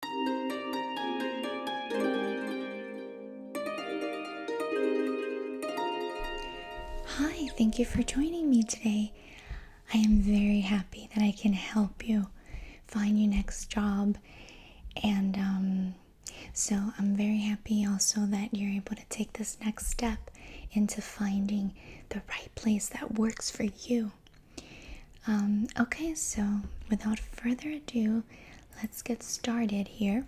Hi, thank you for joining me today. I am very happy that I can help you find your next job. And so I'm very happy also that you're able to take this next step into finding the right place that works for you. Okay, so without further ado, let's get started here.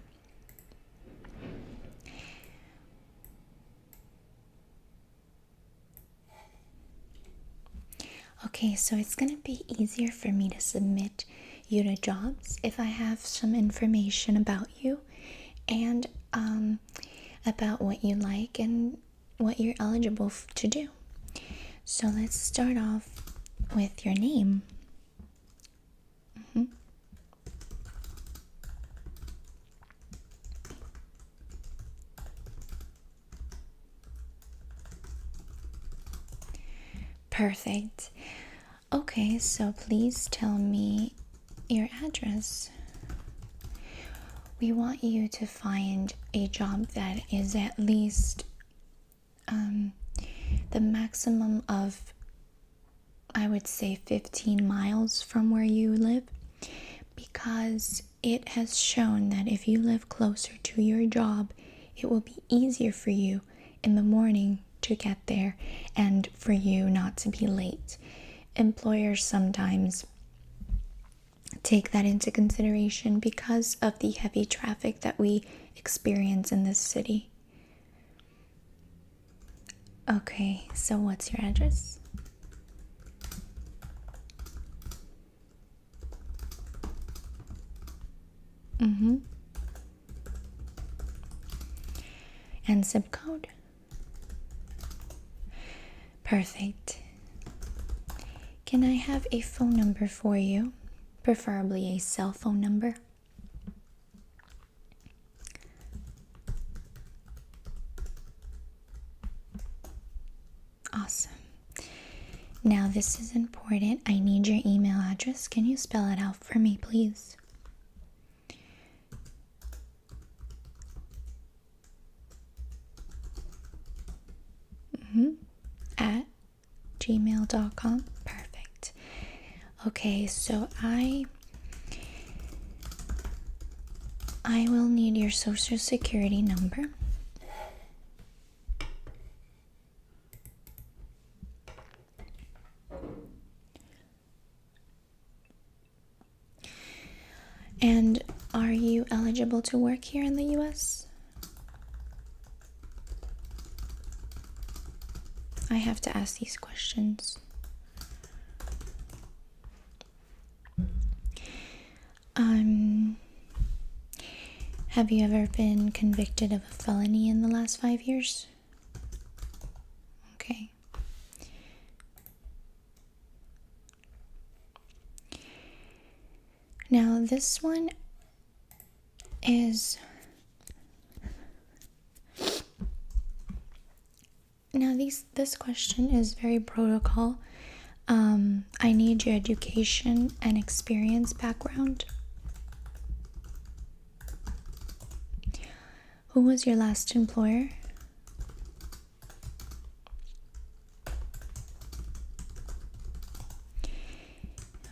Okay, so it's gonna be easier for me to submit you to jobs if I have some information about you and about what you like and what you're eligible to do. So let's start off with your name. Perfect. Okay, so please tell me your address. We want you to find a job that is at least the maximum of, I would say, 15 miles from where you live, because it has shown that if you live closer to your job, it will be easier for you in the morning to get there and for you not to be late. Employers sometimes take that into consideration because of the heavy traffic that we experience in this city. Okay, so what's your address? And zip code? Perfect. Can I have a phone number for you? Preferably a cell phone number. Awesome. Now this is important. I need your email address. Can you spell it out for me, please? At gmail.com. Perfect. Okay, so I will need your social security number. And are you eligible to work here in the US? I have to ask these questions. Have you ever been convicted of a felony in the last 5 years? Okay. Now this one is... this question is very protocol. I need your education and experience background. Who was your last employer?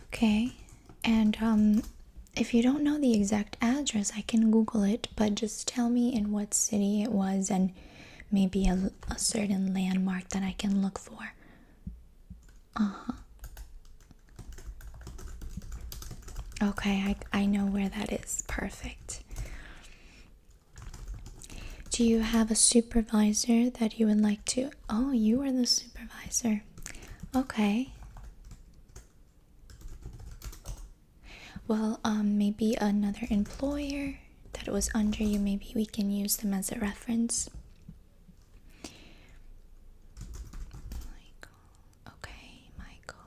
Okay, and if you don't know the exact address, I can Google it, but just tell me in what city it was and maybe a certain landmark that I can look for. Okay, I know where that is. Perfect. Do you have a supervisor that you would like to... Oh, you are the supervisor. Okay. Well, maybe another employer that was under you, maybe we can use them as a reference. Michael.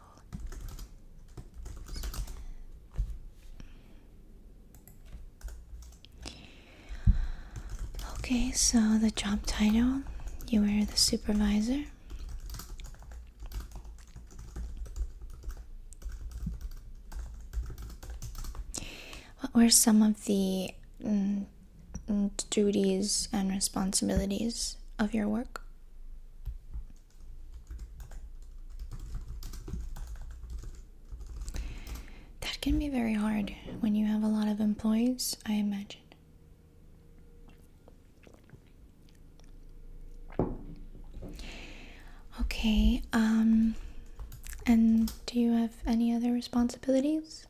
Okay, so the job title, you were the supervisor. What were some of the duties and responsibilities of your work? That can be very hard when you have a lot of employees, I imagine. Okay, and do you have any other responsibilities?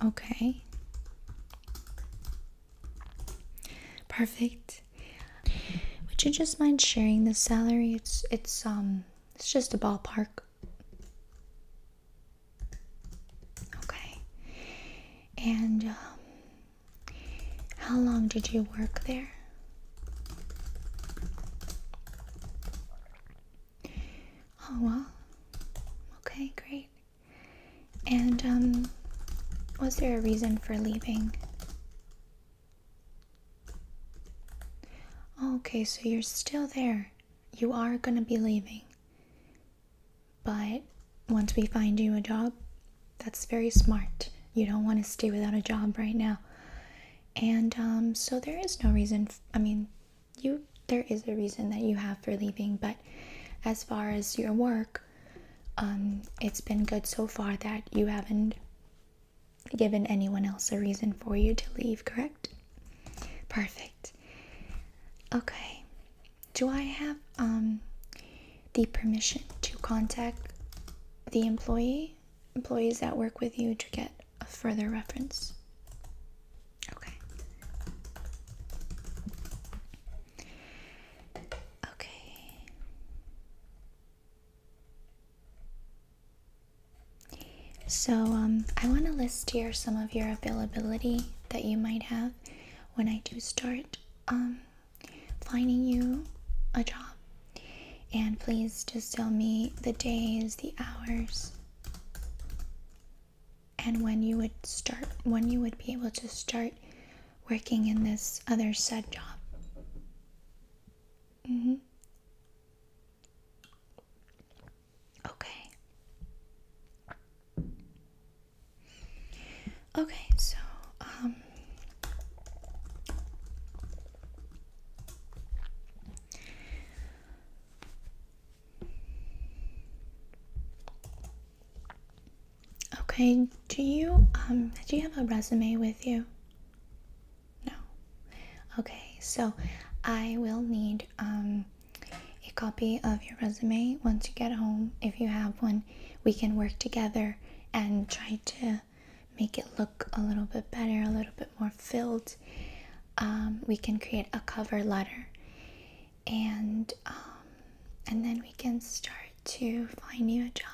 Okay. Perfect. Would you just mind sharing the salary? It's just a ballpark. Okay. And how long did you work there? Oh, well. Okay, great. And was there a reason for leaving? Okay, so you're still there. You are gonna be leaving. But once we find you a job, that's very smart. You don't want to stay without a job right now. And so there is no reason, there is a reason that you have for leaving, but as far as your work, it's been good so far that you haven't given anyone else a reason for you to leave, correct? Perfect. Okay. Do I have the permission to contact the employees that work with you to get a further reference? Okay. Okay. So I want to list here some of your availability that you might have when I do start finding you a job. And please just tell me the days, the hours, and when you would be able to start working in this other said job. Okay. Okay, so okay, do you have a resume with you? No. Okay, so I will need a copy of your resume once you get home. If you have one, we can work together and try to make it look a little bit better, a little bit more filled. We can create a cover letter, and then we can start to find you a job.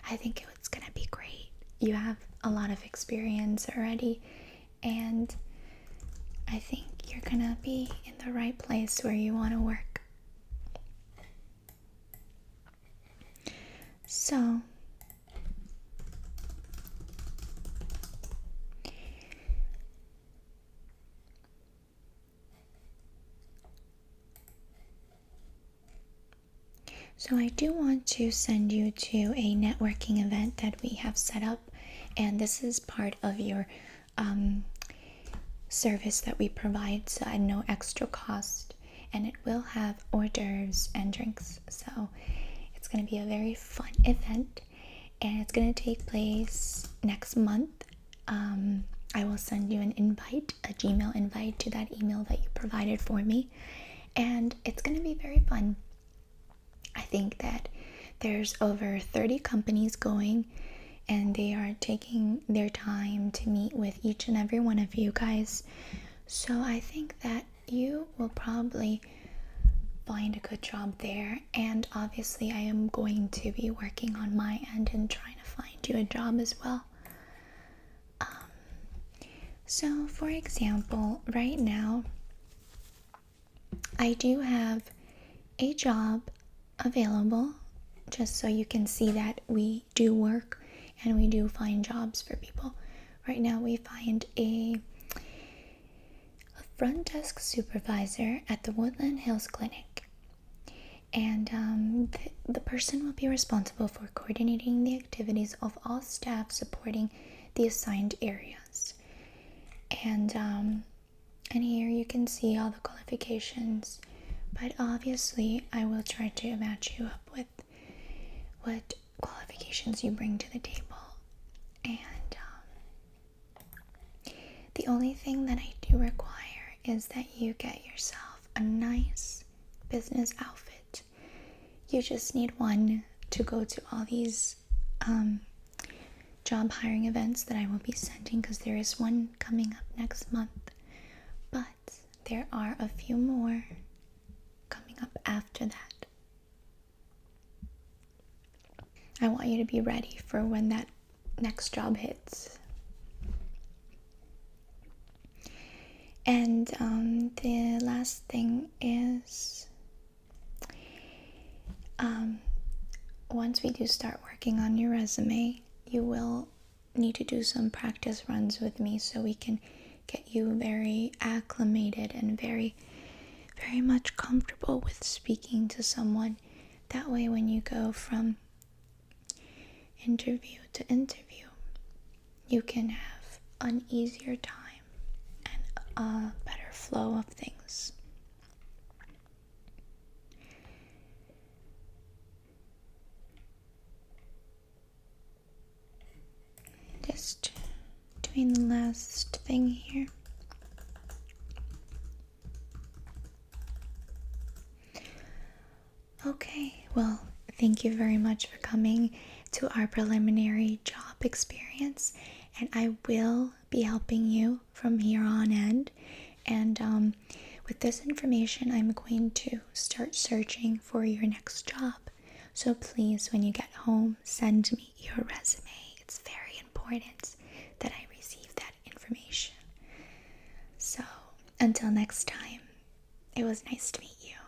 I think it's gonna be great. You have a lot of experience already, and I think you're gonna be in the right place where you want to work. So I do want to send you to a networking event that we have set up, and this is part of your service that we provide, so at no extra cost, and it will have hors d'oeuvres and drinks. So it's going to be a very fun event, and it's going to take place next month. I will send you an invite, a Gmail invite to that email that you provided for me, and it's going to be very fun. I think that there's over 30 companies going, and they are taking their time to meet with each and every one of you guys. So I think that you will probably find a good job there, and obviously I am going to be working on my end and trying to find you a job as well. So for example, right now I do have a job available, just so you can see that we do work and we do find jobs for people. Right now we find a front desk supervisor at the Woodland Hills Clinic, And the person will be responsible for coordinating the activities of all staff supporting the assigned areas. And here you can see all the qualifications, but obviously I will try to match you up with what qualifications you bring to the table. And the only thing that I do require is that you get yourself a nice business outfit. You just need one to go to all these job hiring events that I will be sending, because there is one coming up next month, but there are a few more coming up after that. I want you to be ready for when that next job hits. And the last thing is, once we do start working on your resume, you will need to do some practice runs with me so we can get you very acclimated and very, very much comfortable with speaking to someone. That way, when you go from interview to interview, you can have an easier time and a better flow of things. Just doing the last thing here. Okay, well, thank you very much for coming to our preliminary job experience, and I will be helping you from here on end. And with this information, I'm going to start searching for your next job. So please, when you get home, send me your resume. It's very important that I receive that information. So until next time, it was nice to meet you.